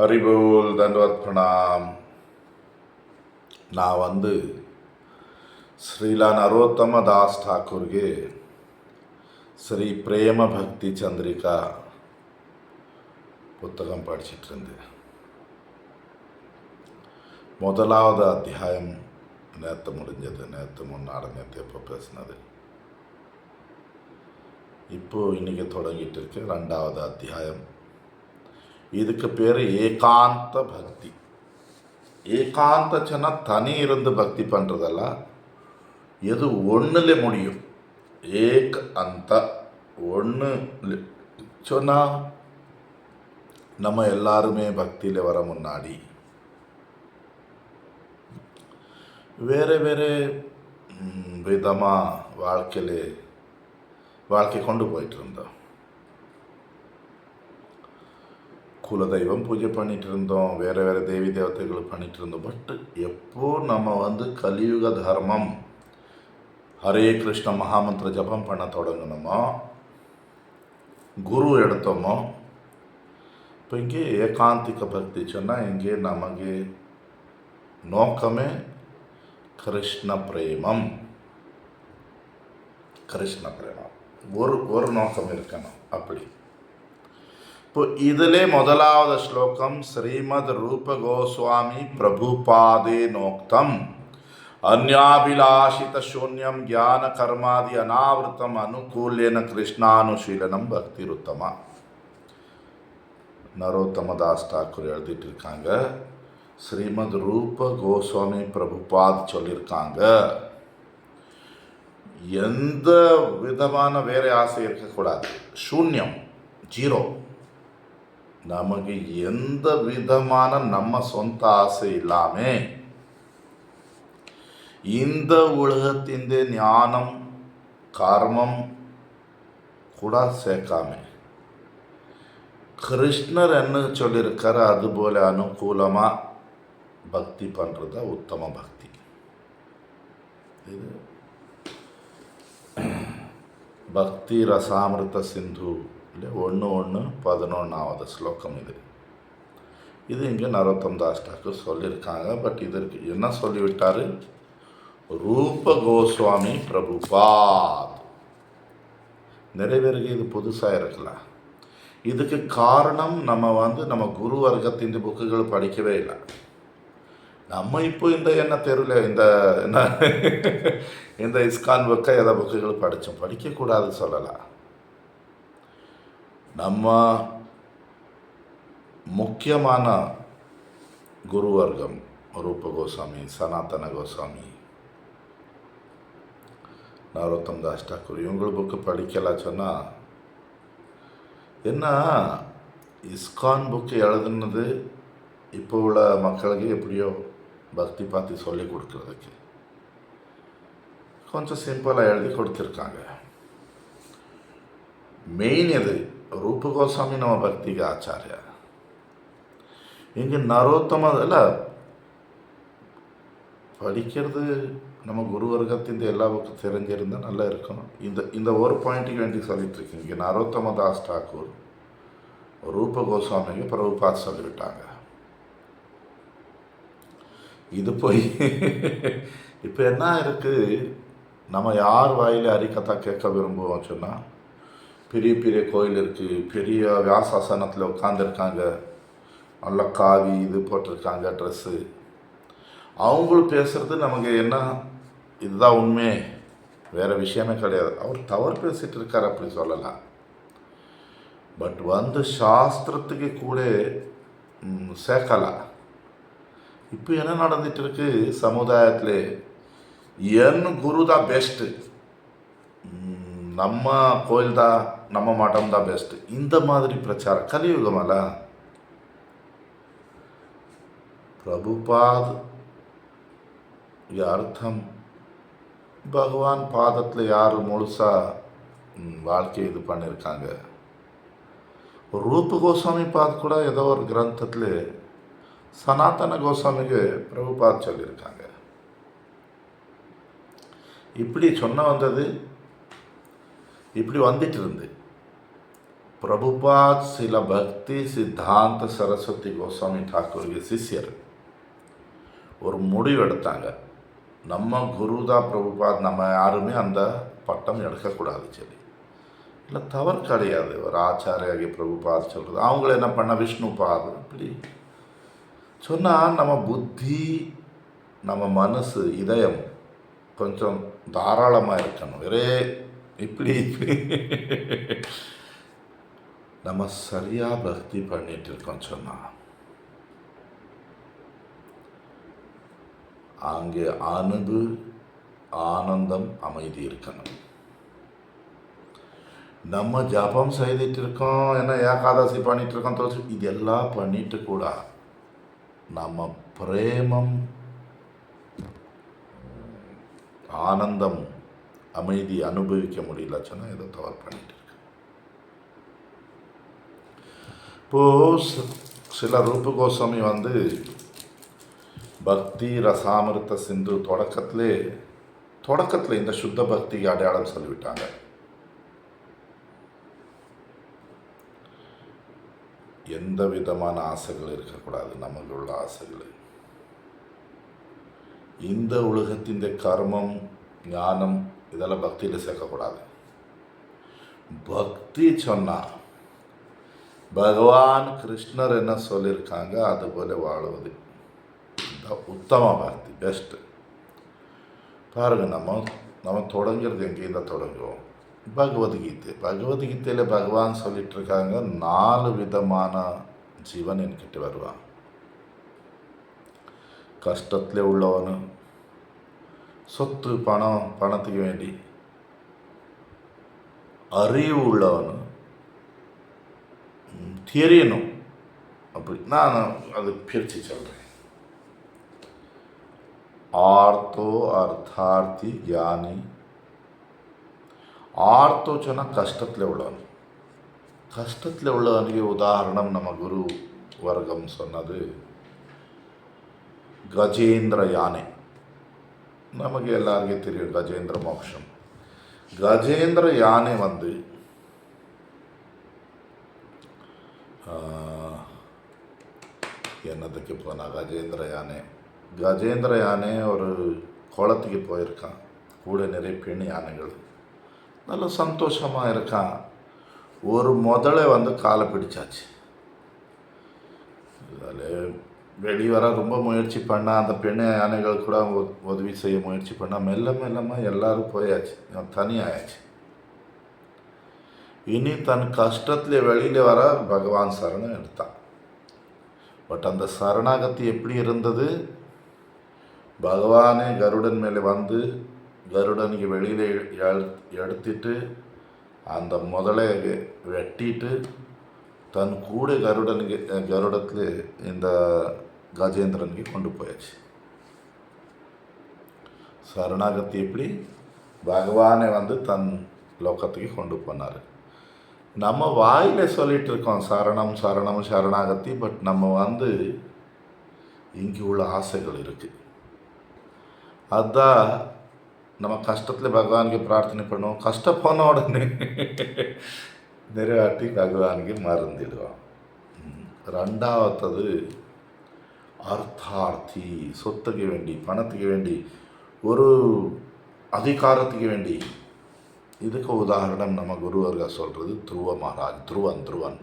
ஹரிபோல் தண்டவத் பிரணாம். நான் ஸ்ரீலா நரோத்தಮ தாஸ் ಠಾಕೂರ್ಗೆ ஸ்ரீ பிரேம பக்தி சந்திரிகா புத்தகம் படிச்சுட்டு இருந்தேன். முதலாவது அத்தியாயம் நேற்று முடிஞ்சது. நேற்று எப்போ பேசினது. இன்னைக்கு தொடங்கிட்டு இருக்கு ரெண்டாவது அத்தியாயம். இதுக்கு பேர் ஏகாந்த பக்தி. ஏகாந்த சொன்னால் தனி இருந்து பக்தி பண்ணுறதல்ல, எது ஒன்றுல முடியும். ஏக் அந்த ஒன்று சொன்னால் நம்ம எல்லாருமே பக்தியில் வர முன்னாடி வேறு வேறு விதமாக வாழ்க்கை கொண்டு போயிட்டு இருந்தோம். குலதெய்வம் பூஜை பண்ணிட்டு இருந்தோம், வேறு வேறு தேவி தேவதைகள் பண்ணிட்டு இருந்தோம். பட் எப்போ நம்ம கலியுக தர்மம் ஹரே கிருஷ்ண மகாமந்திர ஜபம் பண்ண தொடங்கணுமோ, குரு எடுத்தோமோ, இப்போ இங்கே ஏகாந்திக பக்தி சொன்னால் இங்கே நமக்கு நோக்கமே கிருஷ்ண பிரேமம். ஒரு நோக்கம் இருக்கணும். அப்படி இப்போ இதிலே முதலாவது ஸ்லோகம் ஸ்ரீமத் ரூப கோஸ்வாமி பிரபுபாதே நோக்தம் அந்யாபிலாஷித சூன்யம் ஞான கர்மாதி அனாவிருத்தம் அனுகூல்யன கிருஷ்ணானுஷீலனம் பக்தி ருத்தமா. நரோத்தம தாஸ் ఠాకూர் எழுதிட்டு இருக்காங்க. ஸ்ரீமத் ரூப கோஸ்வாமி பிரபுபாத் சொல்லியிருக்காங்க, எந்த விதமான வேற ஆசை இருக்கக்கூடாது. சூன்யம், ஜீரோ. நமக்கு எந்த விதமான நம்ம சொந்த ஆசை இல்லாமல் இந்த உலகத்தின் ஞானம் கர்மம் கூட சேர்க்காம கிருஷ்ணர் என்ன சொல்லியிருக்கார் அதுபோல அனுகூலமாக பக்தி பண்ணுறது உத்தம பக்தி. இது பக்தி ரசாமிருத சிந்து 1:11 ஸ்லோகம். இது இங்கே நரோத்தம் தாஸ் ఠాకూர் சொல்லியிருக்காங்க. பட் இதற்கு என்ன சொல்லிவிட்டார்? ரூப கோஸ்வாமி பிரபுபாத். நிறைய பேருக்கு இது புதுசாக இருக்கலாம். இதுக்கு காரணம் நம்ம குரு வர்க்கத்தின் புக்குகள் படிக்கவே இல்லை. நம்ம இப்போ இந்த தெருவில் இந்த இஸ்கான் புக்கை எதை புக்குகள் படிக்கக்கூடாது சொல்லலாம். நம்ம முக்கியமான குரு வர்க்கம் ரூப கோஸ்வாமி, சனாதன கோஸ்வாமி, நரோத்தம் தாஸ் ఠాకూர் இவங்களுக்கு புக்கு படிக்கலாம் சொன்னால் என்ன, இஸ்கான் புக்கு எழுதுனது இப்போ உள்ள மக்களுக்கு எப்படியோ பக்தி பார்த்து சொல்லி கொடுக்குறதுக்கு கொஞ்சம் சிம்பிளாக எழுதி கொடுத்துருக்காங்க. மெயின் எது? ரூப கோஸ்வாமி நம்ம பக்திக்கு ஆச்சாரியா. இங்கே நரோத்தம இல்லை படிக்கிறது நம்ம குரு வர்க்கத்தின் எல்லா புக்கும் தெரிஞ்சிருந்தால் நல்லா இருக்கும். இந்த ஒரு பாயிண்ட்டுக்கு வேண்டி சொல்லிட்டு இருக்கேன். இங்கே நரோத்தம தாஸ் ఠాకూர் ரூப கோஸ்வாமிக்கு பிரபுபாத் சொல்லிவிட்டாங்க. இது போய் இப்போ என்ன இருக்குது, நம்ம யார் வாயில் ஹரிகதா கேட்க விரும்புவோம் சொன்னால், பெரிய பெரிய கோயில் இருக்குது, பெரிய வியாசாசனத்தில் உட்காந்துருக்காங்க, நல்ல காவி இது போட்டிருக்காங்க ட்ரெஸ்ஸு. அவங்களும் பேசுகிறது நமக்கு என்ன, இதுதான் உண்மை, வேறு விஷயமே கிடையாது. அவர் தவறு பேசிகிட்டு இருக்கார் அப்படி சொல்லலாம். பட் சாஸ்திரத்துக்கு கூட சேர்க்கலாம். இப்போ என்ன நடந்துட்டு இருக்கு சமுதாயத்தில், என் குரு தான் பெஸ்ட்டு, நம்ம கோயில் தான், நம்ம மடம் தான் பெஸ்ட்டு, இந்த மாதிரி பிரச்சாரம். கலியுகமல்ல. பிரபுபாத் அர்த்தம் பகவான் பாதத்தில் யார் முழுசாக வாழ்க்கை இது பண்ணியிருக்காங்க. ரூப கோஸ்வாமி பாத் கூட ஏதோ ஒரு கிரந்தத்தில் சனாதன கோஸ்வாமிக்கு பிரபுபாத் சொல்லியிருக்காங்க. இப்படி சொன்ன வந்தது இப்படி வந்துட்டு இருந்து பிரபுபாத் சில பக்தி சித்தாந்த சரஸ்வதி கோஸ்வாமி டாக்கூருக்கு சிஷ்யர் ஒரு முடிவு எடுத்தாங்க. நம்ம குருதான் பிரபுபாத், நம்ம யாருமே அந்த பட்டம் எடுக்கக்கூடாது. சரி, இல்லை தவறு கிடையாது. ஒரு ஆச்சாரியாகி பிரபுபாத் சொல்கிறது. அவங்கள என்ன பண்ண விஷ்ணுபாத் இப்படி சொன்னால் நம்ம புத்தி, நம்ம மனசு, இதயம் கொஞ்சம் தாராளமாக இருக்கணும். வேறே இப்படி நம்ம சரியாக பக்தி பண்ணிட்டு இருக்கோம் சொன்னால் அங்கே அன்பு, ஆனந்தம், அமைதி இருக்கணும். நம்ம ஜபம் செய்துட்டு இருக்கோம், என்ன ஏகாதசி பண்ணிட்டு இருக்கோம், துளசி இதெல்லாம் பண்ணிட்டு கூட நம்ம பிரேமம், ஆனந்தம், அமைதி அனுபவிக்க முடியல சொன்னால் ஏதோ தவறு பண்ணிட்டு இருக்கு. இப்போ சில ரூப கோஸ்வாமி பக்தி ரசாமிருத்த சிந்து தொடக்கத்தில் இந்த சுத்த பக்திக்கு அடையாளம் சொல்லிவிட்டாங்க. எந்த விதமான ஆசைகள் இருக்கக்கூடாது. நமக்கு உள்ள ஆசைகள் இந்த உலகத்தின் கர்மம், ஞானம் இதெல்லாம் பக்தியில் சேர்க்கக்கூடாது. பக்தி சொன்னால் பகவான் கிருஷ்ணர் என்ன சொல்லியிருக்காங்க அதுபோல வாழுவது உத்தம பக்தி, பெஸ்ட்டு. பாருங்கள், நம்ம தொடங்கிறது எங்கேயும் தான் தொடங்குவோம். பகவத்கீதையில் பகவான் சொல்லிட்டு இருக்காங்க 4 விதமான ஜீவன் என்கிட்ட வருவான். கஷ்டத்தில் உள்ளவனு, சொத்து பணத்துக்கு வேண்டி, அறிவு உள்ளவனு, தெரியணும். அப்படி நான் அது பிரித்து சொல்கிறேன். ஆர்த்தோ அர்த்தார்த்தி ஞானி. ஆர்த்தோ சொன்னால் கஷ்டத்தில் உள்ளவனுக்கு உதாரணம் நம்ம குரு வர்க்கம் சொன்னது கஜேந்திர யானை. நமக்கு எல்லாருக்கும் தெரியும் கஜேந்திர மோக்ஷம். கஜேந்திர யானை என்னதுக்கு போனால் கஜேந்திர யானை ஒரு குளத்துக்கு போயிருக்கான். கூட நிறைய பெண் யானைகள், நல்ல சந்தோஷமாக இருக்கான். ஒரு முதலை காலை பிடிச்சாச்சு. அதில் வெளிவர ரொம்ப முயற்சி பண்ணால் அந்த பெண் யானைகள் கூட உதவி செய்ய முயற்சி பண்ணால் மெல்லமாக எல்லோரும் போயாச்சு, தனியாயாச்சு. இனி தன் கஷ்டத்தில் வெளியில் வர பகவான் சரணம் எடுத்தான். பட் அந்த சரணாகதி எப்படி இருந்தது? பகவானே கருடன் மேலே கருடனுக்கு வெளியில் எடுத்துட்டு அந்த முதலை வெட்டிட்டு தன் கூட கருடத்தில் இந்த கஜேந்திரனுக்கு கொண்டு போயாச்சு. சரணாகதி எப்படி பகவானை தன் லோகத்துக்கு கொண்டு போனார். நம்ம வாயில் சொல்லிட்டு இருக்கோம் சரணம் சரணம் சரணாகதி. பட் நம்ம இங்கே உள்ள ஆசைகள் இருக்குது. அதுதான் நம்ம கஷ்டத்தில் பகவானுக்கு பிரார்த்தனை பண்ணுவோம். கஷ்டம் போன உடனே நிறைவாட்டி பகவானுக்கு மறந்துடுவோம். ரெண்டாவது அர்த்தார்த்தி, சொத்துக்கு வேண்டி, பணத்துக்கு வேண்டி, ஒரு அதிகாரத்துக்கு வேண்டி. இதுக்கு உதாரணம் நம்ம குருவர்கள் சொல்கிறது துருவ மகாராஜ். துருவன்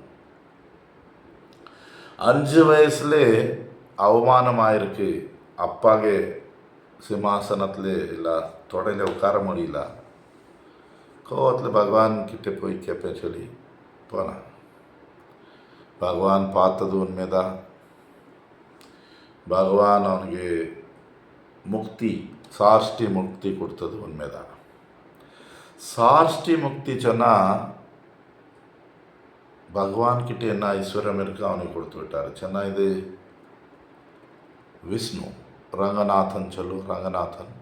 5 வயசுல அவமானமாயிருக்கு. அப்பாவே சிம்மாசனத்தில் இல்லை, தொடையில் உட்கார முடியல. கோவத்தில் பகவான் கிட்டே போய் கேட்பேன் சொல்லி போனேன். பகவான் பார்த்தது உண்மைதான். பகவான் அவனுக்கு முக்தி, சாஷ்டி முக்தி கொடுத்தது உண்மைதான். சாஷ்டி முக்தி சொன்னால் பகவான் கிட்டே என்ன ஐஸ்வர்யம் இருக்கு அவனுக்கு கொடுத்து விட்டார். சொன்னா இது விஷ்ணு ரங்கநாதன் ரங்கநாதன்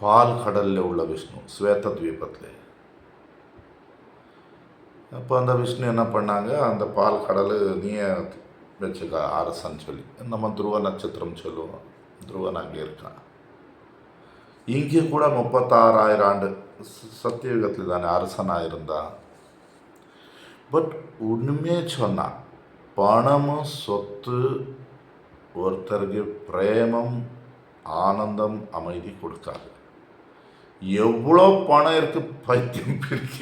பால் கடலில் உள்ள விஷ்ணு, ஸ்வேத தீபத்தில். அப்போ அந்த விஷ்ணு என்ன பண்ணாங்க, அந்த பால் கடல் நீயே வச்சுக்க அரசன் சொல்லி, நம்ம துருவ நட்சத்திரம் சொல்லுவோம். துருவன் அங்கே இருக்கான். இங்கே கூட 36,000 ஆண்டு சத்தியுகத்தில் தானே அரசனாக இருந்தான். பட் உண்மையே சொன்னால் பணமும் சொத்து ஒருத்தருக்கு பிரேமம், ஆனந்தம், அமைதி கொடுக்காது. எவ்வளோ பணம் இருக்கு பைத்தியம் பிடிக்க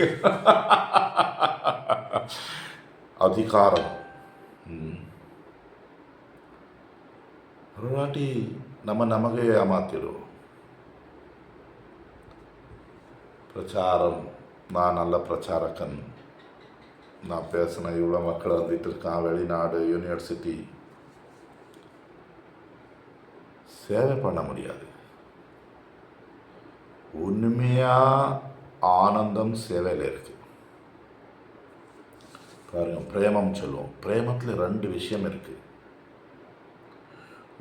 அதிகாரம். ஒரு வாட்டி நமக்கே ஏமாத்திடுவோம். பிரச்சாரம், நான் நல்ல பிரச்சாரக்கன், நான் பேசின இவ்வளோ மக்கள் வந்துட்டு இருக்கான், வெளிநாடு, யூனிவர்சிட்டி, சேவை பண்ண முடியாது. உண்மையாக ஆனந்தம் சேவையில் இருக்கு. பாருங்க, பிரேமம் சொல்லுவோம். பிரேமத்தில் 2 விஷயம் இருக்கு.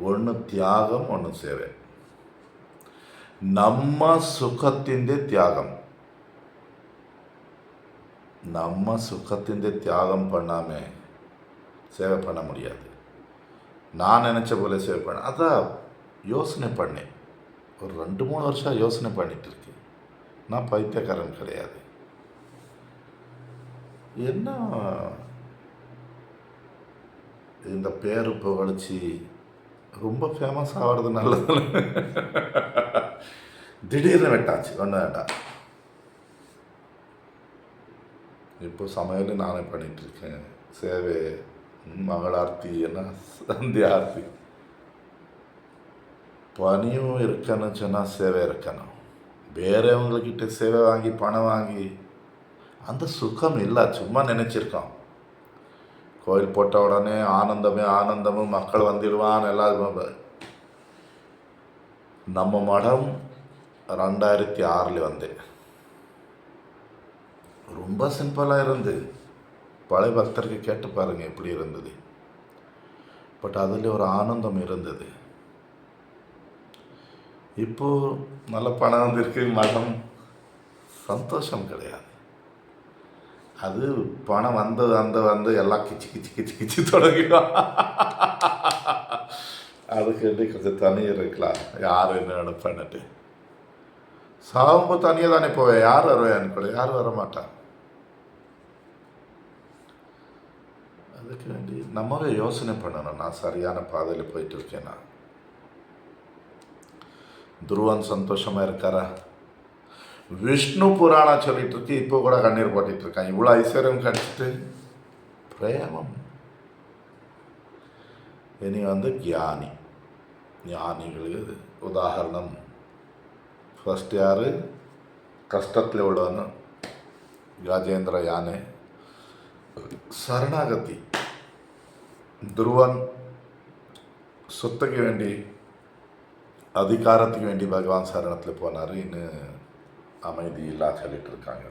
ஒன்று தியாகம், ஒன்று சேவை. நம்ம சுகத்திൻ്റെ தியாகம், நம்ம சுகத்திൻ്റെ தியாகம் பண்ணாமல் சேவை பண்ண முடியாது. நான் நினச்ச போல சேவை பண்ண, அதான் யோசனை பண்ணேன். ஒரு 2-3 வருஷம் யோசனை பண்ணிட்டு இருக்கேன். நான் பைத்தியக்காரன் கிடையாது. என்ன இந்த பேரு புகழ்ச்சி ரொம்ப ஃபேமஸ் ஆகிறது நல்லது. திடீர்னு வெட்டாச்சு, ஒன்று வேண்டாம். இப்போ சமையல் நானே பண்ணிகிட்ருக்கேன். சேவை, மங்களார்த்தி, என்ன சந்தியார்த்தி, பணியும் இருக்கணும்னு சொன்னால் சேவை இருக்கணும். வேறவங்கக்கிட்ட சேவை வாங்கி பணம் வாங்கி அந்த சுகம் இல்லை. சும்மா நினச்சிருக்கோம் கோயில் போட்ட உடனே ஆனந்தமும் மக்கள் வந்துடுவான் எல்லாம். நம்ம மடம் 2006 வந்தேன். ரொம்ப சிம்பிளாக இருந்து, பழைய பக்தருக்கு கேட்டு பாருங்கள் எப்படி இருந்தது. பட் அதில் ஒரு ஆனந்தம் இருந்தது. இப்போது நல்ல பணம் வந்திருக்கு, மடம், சந்தோஷம் கிடையாது. அது பணம் வந்து எல்லாம் கிச்சு தொடங்கிடும். அதுக்கு கொஞ்சம் தனி இருக்கலாம். யார் என்ன நினைப்பேன்னுட்டு சாகும்போது தனியாக தானே போவேன். யார் வருவேன் கூட, யாரும் வர மாட்டான். அதுக்கு வேண்டி நம்மவே யோசனை பண்ணணும், நான் சரியான பாதையில் போயிட்டு இருக்கேன்னா. துருவன் சந்தோஷமாக இருக்காரா? விஷ்ணு புராணம் சொல்லிட்டு இருக்கு, இப்போ கூட கண்ணீர் போட்டிட்டு இருக்கான். இவ்வளோ ஐஸ்வர்யம் கிடச்சிட்டு பிரேமம். இனி ஞானிகளுக்கு உதாரணம். ஃபஸ்ட் யார்? கஷ்டத்தில் உள்ளவன் கஜேந்திர யானை. சரணாகதி. துருவன் சொத்துக்கு வேண்டி, அதிகாரத்துக்கு வேண்டி பகவான் சரணத்தில் போனார். இன்னும் அமைதி இல்லா சொல்லிட்டு இருக்காங்க.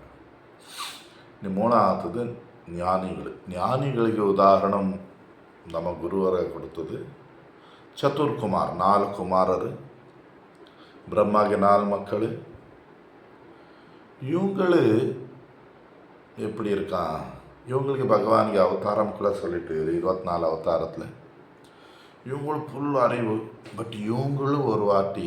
இனி 3ஆவது ஞானிகளுக்கு உதாரணம் நம்ம குருவரை கொடுத்தது சதுர்குமார். 4 குமாரர், பிரம்மாக்கு 4 மக்கள். இவங்களு எப்படி இருக்கான்? இவங்களுக்கு பகவானுக்கு அவதாரம்குள்ள சொல்லிட்டு 24 அவதாரத்தில் இவங்களுக்கு ஃபுல் அறிவு. பட் இவங்களும் ஒரு வாட்டி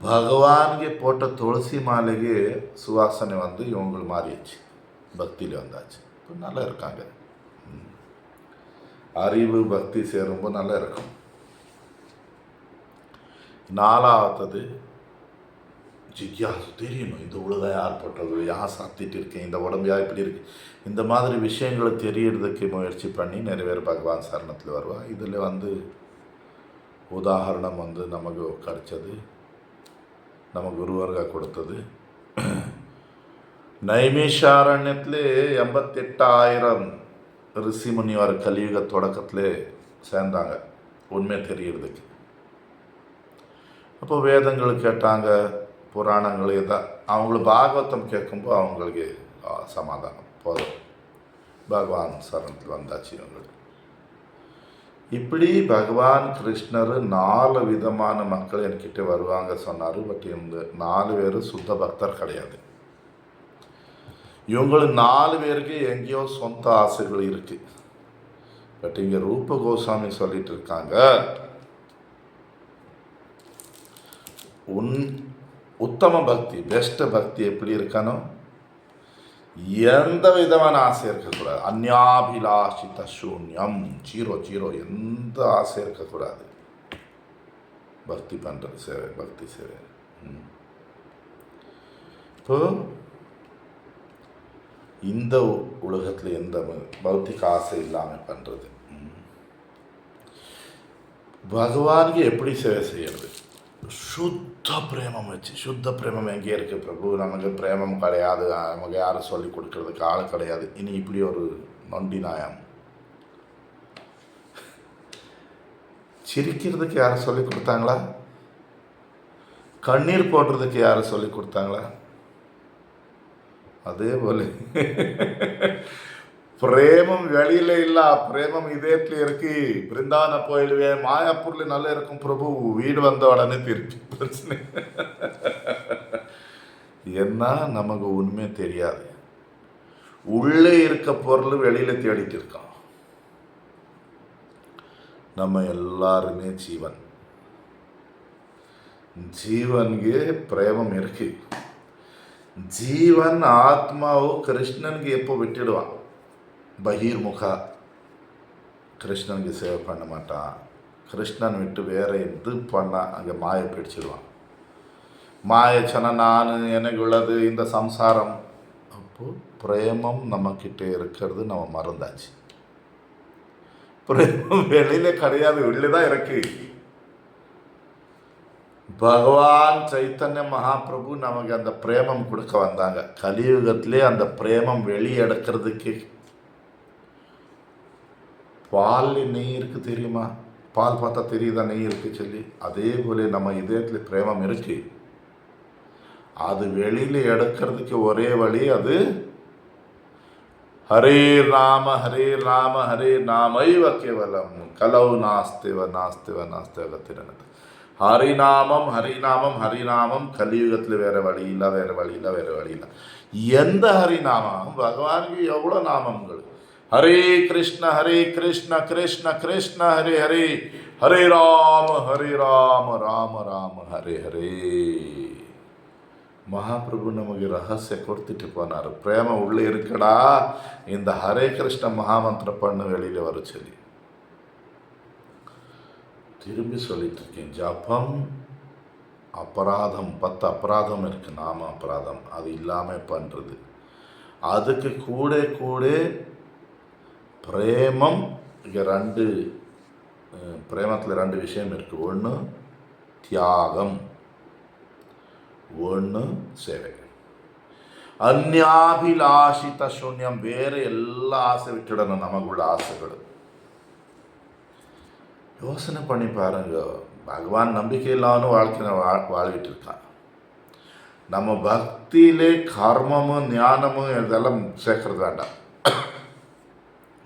பகவானுக்கு போட்ட துளசி மாலைக்கு சுவாசனை வந்து இவங்களுக்கு மாறிடுச்சு, பக்தியில் வந்தாச்சு. இப்போ நல்லா இருக்காங்க. அறிவு பக்தி சேரும்போது நல்லா இருக்கும். 4ஆவது ஜிக்யாசு. தெரியணும் இந்த உலகம் யார் போட்டது, யார் சாத்திட்டு இருக்கேன், இந்த உடம்பு யார் இப்படி இருக்கு, இந்த மாதிரி விஷயங்களை தெரியறதுக்கு முயற்சி பண்ணி நிறைய பேர் பகவான் சரணத்தில் வருவான். இதில் வந்து உதாரணம் வந்து நமக்கு கிடைச்சது, நம்ம குருவர்கள் கொடுத்தது. நைமிஷாரண்யத்தில் 88,000 ரிஷி முனிவர் கலியுக தொடக்கத்தில் சேர்ந்தாங்க உண்மை தெரியறதுக்கு. அப்போ வேதங்கள் கேட்டாங்க, புராணங்கள் இதான். அவங்களுக்கு பாகவதம் கேட்கும்போது அவங்களுக்கு சமாதானம் போதும், பகவான் சரணத்தில் வந்தாச்சு அவங்களுக்கு. இப்படி பகவான் கிருஷ்ணர் 4 விதமான மக்கள் என்கிட்ட வருவாங்க சொன்னார். பட் இந்த 4 பேர் சுத்த பக்தர் கிடையாது. இவங்களுக்கு 4 பேருக்கு எங்கேயோ சொந்த ஆசைகள் இருக்கு. பட் இங்கே ரூப கோஸ்வாமி சொல்லிட்டு இருக்காங்க, உத்தம பக்தி, பெஸ்ட் பக்தி எப்படி இருக்கணும்? எந்த விதமான ஆசை இருக்கக்கூடாது. அந்யாபிலாஷித சூன்யம், ஜீரோ ஜீரோ, எந்த ஆசை இருக்கக்கூடாது. பக்தி பண்ணுறது சேவை, பக்தி சேவை. இப்போ இந்த உலகத்தில் எந்த பௌத்திக ஆசை இல்லாமல் பண்ணுறது. பகவானுக்கு எப்படி சேவை செய்யறது? சுத்த பிரேமம் வச்சு. சுத்த பிரேமம் எங்கே இருக்குது பிரபு? நமக்கு பிரேமம் கிடையாது, நமக்கு யாரும் சொல்லி கொடுக்கறதுக்கு ஆள் கிடையாது. இனி இப்படி ஒரு நொண்டி நாயம். சிரிக்கிறதுக்கு யாரும் சொல்லி கொடுத்தாங்களா? கண்ணீர் போடுறதுக்கு யாரும் சொல்லி கொடுத்தாங்களா? அதே போல பிரேமம் வெளியில இல்ல, பிரேமம் இதயத்துல இருக்கு. பிருந்தாவன போயிடுவேன், மாயாப்பூர்ல நல்லா இருக்கும் பிரபு, வீடு வந்த உடனே திருப்பி பிரச்சனை. என்ன நமக்கு உண்மை தெரியாது. உள்ளே இருக்க பொருள் வெளியில தேடிட்டு இருக்கோம். நம்ம எல்லாருமே ஜீவன். ஜீவனுக்கு பிரேமம் இருக்கு. ஜீவன் ஆத்மாவோ கிருஷ்ணனுக்கு எப்போ விட்டுடுவான்? பகிர்முக கிருஷ்ணனுக்கு சேவை பண்ண மாட்டான். கிருஷ்ணன் விட்டு வேற எது பண்ணால் அங்கே மாயை பிடிச்சிடுவான். மாயை சொன்ன நான் எனக்கு உள்ளது இந்த சம்சாரம். அப்போது பிரேமம் நம்மக்கிட்ட இருக்கிறது நம்ம மறந்தாச்சு. பிரேமம் வெளியில கிடையாது, உள்ளே தான் இருக்கு. பகவான் சைத்தன்ய மகாபிரபு நமக்கு அந்த பிரேமம் கொடுக்க வந்தாங்க. கலியுகத்திலே அந்த பிரேமம் வெளியெடுக்கிறதுக்கு பால் நெய் இருக்கு தெரியுமா? பால் பார்த்தா தெரியுதா நெய் இருக்கு சொல்லி? அதே போல நம்ம இதயத்தில் பிரேமம் இருக்கு. அது வெளியில எடுக்கிறதுக்கு ஒரே வழி அது ஹரே ராம ஹரே ராம ஹரே நாமைவ கேவலம் கலவு நாஸ்தேவ நாஸ்தேவ நாஸ்தேவ திறனது. ஹரிநாமம் ஹரிநாமம் ஹரிநாமம். கலியுகத்தில் வேற வழி இல்லை, வேற வழி இல்லை, வேற வழி இல்லை. எந்த ஹரிநாமம்? பகவானுக்கு எவ்வளோ நாமங்கள். ஹரே கிருஷ்ண கிருஷ்ண கிருஷ்ண ஹரே ஹரே, ஹரே ராம ராம ராம ஹரே ஹரே. மகாபிரபு நமக்கு ரகசிய கொடுத்துட்டு போனார். பிரேம உள்ளே இருக்கடா, இந்த ஹரே கிருஷ்ண மகாமந்திர பண்ணு வெளியில வர சொல்லி. திரும்பி சொல்லிட்டு இருக்கேன். ஜபம் அபராதம், 10 அபராதம் இருக்கு. நாம அபராதம் அது இல்லாமல் பண்ணுறது. அதுக்கு கூட கூட பிரேமம். இங்கே பிரேமத்தில் 2 விஷயம் இருக்கு. ஒன்று தியாகம், ஒன்று சேவை. அந்யாபிலாஷித சூன்யம். வேற எல்லா ஆசை விட்டுடணும். நமக்குள்ள ஆசைகள் யோசனை பண்ணி பாருங்க. பகவான் நம்பிக்கை இல்லாமல் வாழ்க்கை வாழ்விட்டு இருக்கான். நம்ம பக்தியிலே கர்மமும் ஞானமும் இதெல்லாம் சேர்க்கறது வேண்டாம்.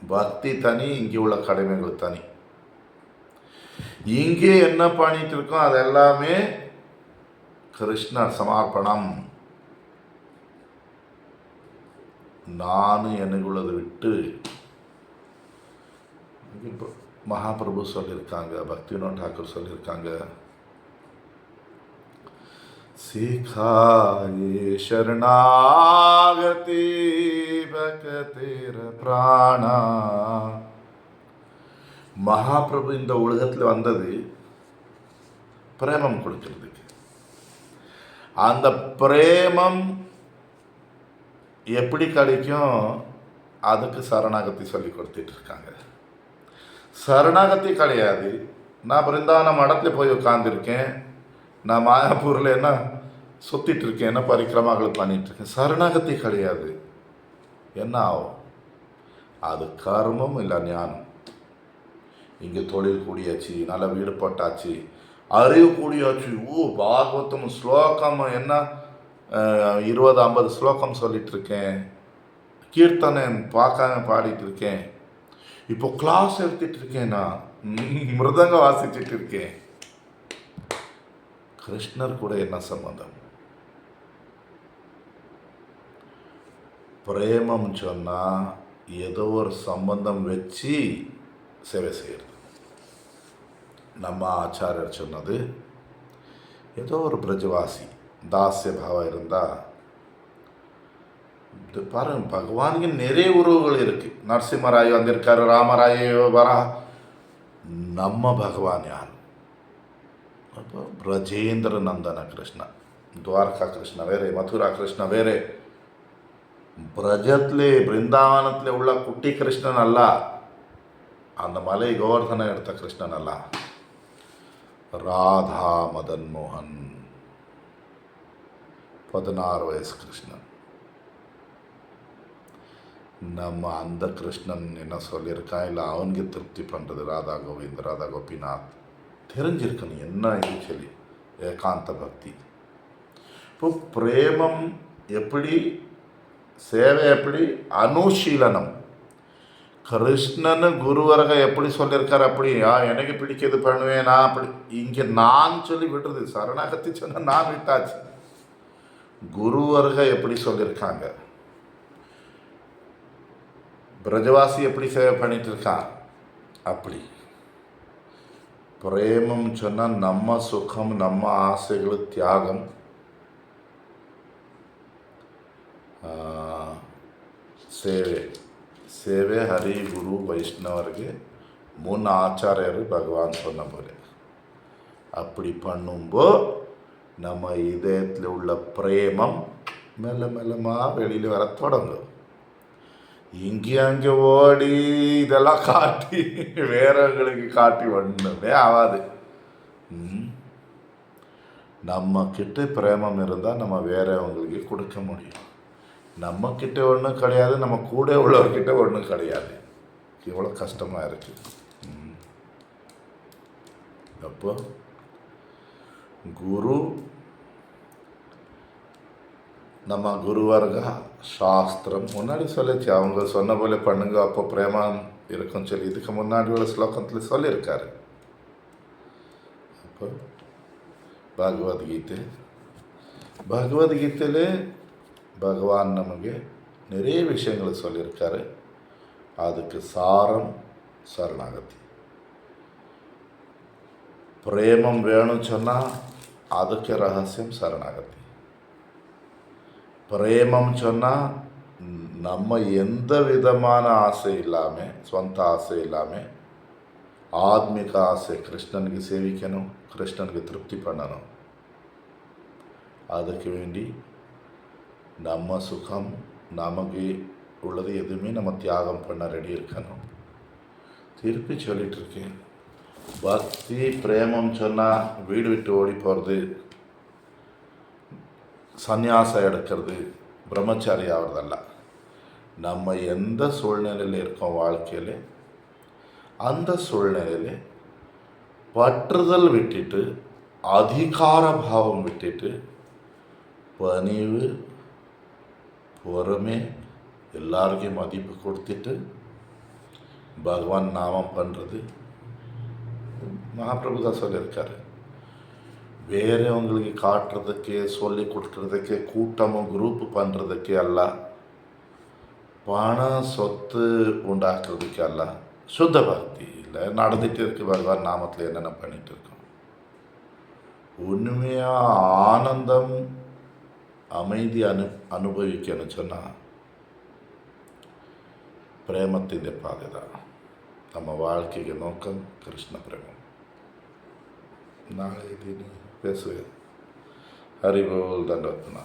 பக்தி தனி, இங்கே உள்ள கடமைகள் தனி. இங்கே என்ன பண்ணிட்டு இருக்கோம் அது எல்லாமே கிருஷ்ணர் சமர்ப்பணம். நானும் எனக்கு உள்ளதை விட்டு. மகாபிரபு சொல்லியிருக்காங்க, பக்தி வினோத் டாக்கூர் சொல்லியிருக்காங்க, சிகாயே சரணாகதி பகதேர பிராணா. மகாபிரபு இந்த உலகத்தில் வந்தது பிரேமம் கொடுக்கிறதுக்கு. அந்த பிரேமம் எப்படி கிடைக்கும்? அதுக்கு சரணாகதி சொல்லி கொடுத்துட்டு இருக்காங்க. சரணாகதி கிடையாது. நான் பிருந்தாவன மடத்துல போய் உட்காந்துருக்கேன், நான் மாயாப்பூரில் என்ன சுற்றிட்டு இருக்கேன், என்ன பரிக்கிரமாக்கள் பண்ணிட்டு இருக்கேன். சரணாகதி கிடையாது. என்ன ஆகும்? அது கர்மம் இல்லை ஞானம். இங்கே தொழில் கூடியாச்சு, நல்ல வீடு போட்டாச்சு, அறிவு கூடியாச்சு. பாகவதம் ஸ்லோகம் என்ன 20-50 ஸ்லோகம் சொல்லிட்டு இருக்கேன், கீர்த்தனை பார்க்காம பாடிட்டு இருக்கேன், இப்போ கிளாஸ் எடுத்துட்டு இருக்கேன், நான் மிருதங்க வாசிச்சுட்டு இருக்கேன். கிருஷ்ணர் கூட என்ன சம்பந்தம்? பிரேமம் சொன்னால் ஏதோ ஒரு சம்பந்தம் வச்சு சேவை செய்கிறது. நம்ம ஆச்சாரியர் சொன்னது, ஏதோ ஒரு பிரஜவாசி தாசிய பாவம் இருந்தால் இது பாருங்க, பகவானுக்கு நிறைய உறவுகள் இருக்கு. நரசிம்மராய் வந்திருக்காரு, ராமராய் வரா. நம்ம பகவான் யார்? அப்போ பிரஜேந்திர நந்தன கிருஷ்ண, துவாரகா கிருஷ்ண வேறே, மதுரா கிருஷ்ண வேறே. பிரஜத்திலே பிருந்தாவனத்திலே உள்ள குட்டி கிருஷ்ணன் அல்ல, அந்த மலை கோவர்தனை எடுத்த கிருஷ்ணன் அல்ல. ராதா மதன் மோகன் 16 வயசு கிருஷ்ணன். நம்ம அந்த கிருஷ்ணன் என்ன சொல்லியிருக்கான், இல்லை அவனுக்கு திருப்தி பண்ணுறது ராதா கோவிந்த், ராதா கோபிநாத் தெரிஞ்சிருக்கணும் என்ன இது சொல்லி. ஏகாந்த பக்தி. இப்போ பிரேமம் எப்படி, சேவை எப்படி, அனுஷீலனம். கிருஷ்ணன் குருவரக எப்படி சொல்லியிருக்கார், அப்படி எனக்கு பிடிக்கிறது பண்ணுவேன் நான், அப்படி இங்கே நான் சொல்லி விடுறது. சரணாகத்தி சொன்ன நான் விட்டாச்சு. குருவரக எப்படி சொல்லியிருக்காங்க, பிரஜவாசி எப்படி சேவை பண்ணிட்டு இருக்கான், அப்படி. பிரேமம் சொன்னால் நம்ம சுகம், நம்ம ஆசைகள் தியாகம். ಸೇವೆ ಸೇವೆ ಹರಿ ಗುರು ವೈಷ್ಣವರಿಗೆ 3 ஆச்சாரியர் பகவான் சொன்ன போல. அப்படி பண்ணும்போ நம்ம இதயத்தில் உள்ள பிரேமம் மெல்ல மெல்லமாக வெளியில் வர தொடங்கும். இங்கே அங்கே ஓடி இதெல்லாம் காட்டி வேறவங்களுக்கு காட்டி ஒன்றுமே ஆகாது. நம்ம கிட்ட பிரேமம் இருந்தால் நம்ம வேறவங்களுக்கு கொடுக்க முடியும். நம்ம கிட்ட ஒன்றும் கிடையாது, நம்ம கூட உள்ளவர்கிட்ட ஒன்றும் கிடையாது. எவ்வளோ கஷ்டமாக இருக்குது. அப்போ குரு, நம்ம குருவர்க சாஸ்திரம் முன்னாடி சொல்லிச்சு. அவங்க சொன்ன போல பண்ணுங்க, அப்போ பிரேமம் இருக்குன்னு சொல்லி இதுக்கு முன்னாடி உள்ள ஸ்லோகத்தில் சொல்லியிருக்காரு. அப்போ பகவத்கீதையில் பகவான் நமக்கு நிறைய விஷயங்களை சொல்லியிருக்காரு. அதுக்கு சாரம் சரணாகதி. பிரேமம் வேணும்னு சொன்னால் அதுக்கு ரகசியம் சரணாகதி. பிரேமம் சொன்னால் நம்ம எந்த விதமான ஆசை இல்லாமல், சொந்த ஆசை இல்லாமல், ஆத்மிக ஆசை, கிருஷ்ணனுக்கு சேவிக்கணும், கிருஷ்ணனுக்கு திருப்தி பண்ணணும். அதுக்கு வேண்டி நம்ம சுகம், நமக்கு உள்ளது எதுவுமே நம்ம தியாகம் பண்ண ரெடி இருக்கணும். திருப்பி சொல்லிட்டு இருக்கேன், பக்தி பிரேமம் சொன்னால் வீடு விட்டு ஓடி போகிறது, சந்நியாசம் எடுக்கிறது, பிரம்மச்சாரி ஆகிறதல்ல. நம்ம எந்த சூழ்நிலையில் இருக்கோம் வாழ்க்கையில், அந்த சூழ்நிலையில் பற்றுதல் விட்டுட்டு, அதிகார பாவம் விட்டுட்டு, பணிவு, பொறுமை, எல்லாருக்கும் மதிப்பு கொடுத்துட்டு பகவான் நாமம் பண்ணுறது. மகாபிரபு தான் சொல்லியிருக்காரு. வேறவங்களுக்கு காட்டுறதுக்கு, சொல்லி கொடுக்கறதுக்கு, கூட்டமும் குரூப்பு பண்ணுறதுக்கு அல்ல, பணம் சொத்து உண்டாக்குறதுக்கு அல்ல. சுத்த பக்தி இல்லை நடந்துகிட்டு இருக்கு. பகவான் நாமத்தில் என்னென்ன பண்ணிட்டு இருக்கோம். உண்மையாக ஆனந்தம், அமைதி அனுபவிக்கணும்னு சொன்னால் பிரேமத்தின் பாதை தான். நம்ம வாழ்க்கைக்கு நோக்கம் கிருஷ்ண பிரேமம். நாளை பேசுவேன். ஹரிபோல் தண்டவத்னா.